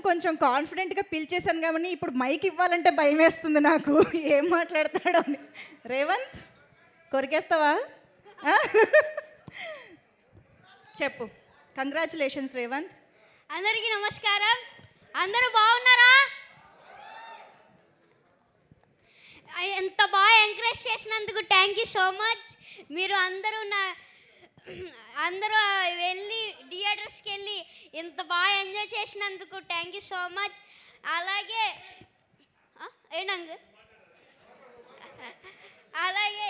కొంచెం కాన్ఫిడెంట్‌గా పిలిచేసాను గానీ, ఇప్పుడు మైక్ ఇవ్వాలంటే భయమేస్తుంది నాకు. ఏం మాట్లాడతాడో అని. రేవంత్ కొరికేస్తావా? ఆ? చెప్పు. కంగ్రాచ్యులేషన్స్ రేవంత్. అందరికీ నమస్కారం. అందరూ బాగున్నారా? ఎంత బాగా ఎంకరేజ్ చేసినందుకు థ్యాంక్ యూ సో మచ్. మీరు అందరూ వెళ్ళి థియేటర్స్కి వెళ్ళి ఇంత బాగా ఎంజాయ్ చేసినందుకు థ్యాంక్ యూ సో మచ్. అలాగే ఏంటంగ్ అలాగే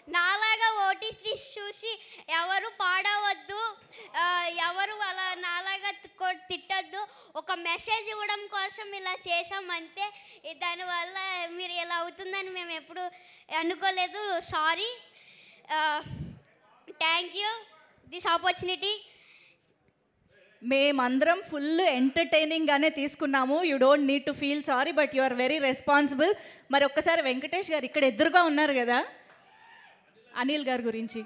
నాలాగా ఓటీటీస్ చూసి ఎవరు పాడవద్దు, ఎవరు అలా నాలాగా తిట్టద్దు. ఒక మెసేజ్ ఇవ్వడం కోసం ఇలా చేసామంతే. దానివల్ల మీరు ఇలా అవుతుందని మేము ఎప్పుడు అనుకోలేదు. Sorry. Thank you this opportunity. మేమందరం ఫుల్ ఎంటర్టైనింగ్గానే తీసుకున్నాము. You don't need to feel sorry, but you are very responsible. మరి ఒక్కసారి వెంకటేష్ గారు ఇక్కడ ఎదురుగా ఉన్నారు కదా, అనిల్ గారి గురించి.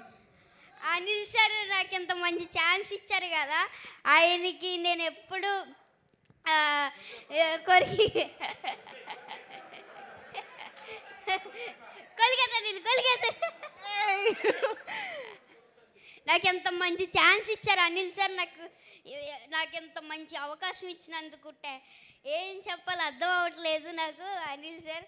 అనిల్ సార్ నాకు ఇంత మంచి ఛాన్స్ ఇచ్చారు కదా, ఆయనకి నేను ఎప్పుడు కొలిగేతా నాకు ఎంత మంచి ఛాన్స్ ఇచ్చారు అనిల్ సార్. నాకు ఎంత మంచి అవకాశం ఇచ్చినందుకు ఏం చెప్పాలో అర్థం అవ్వట్లేదు నాకు. అనిల్ సార్